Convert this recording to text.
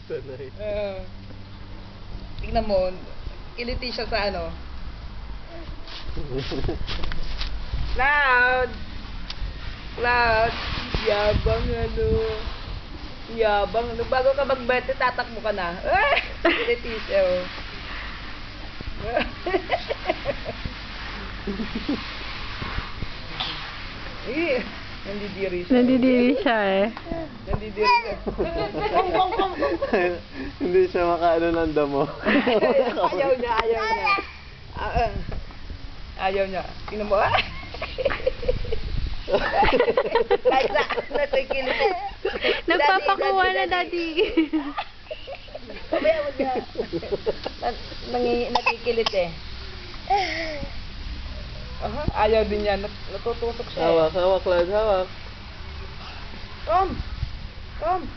Sanay. Tingnan mo, kiliti siya sa ano. Cloud! Cloud! Yabang ano. Yabang ano. Bago ka magbete, tatakbo ka na. Kiliti siya oh. Nandidiri siya. Nandidiri siya eh. Nandidiri siya. Hindi siya makaano ng damo. Ayaw niya, ayaw niya. Ayaw niya. Tingnan mo. Kahit na, natikilit. Nagpapakuha na, Daddy. Kaya wag niya. Nakikilit eh. Ayaw din niya. Natutusok siya. Hawak, hawak, Lad, hawak. Come! Come!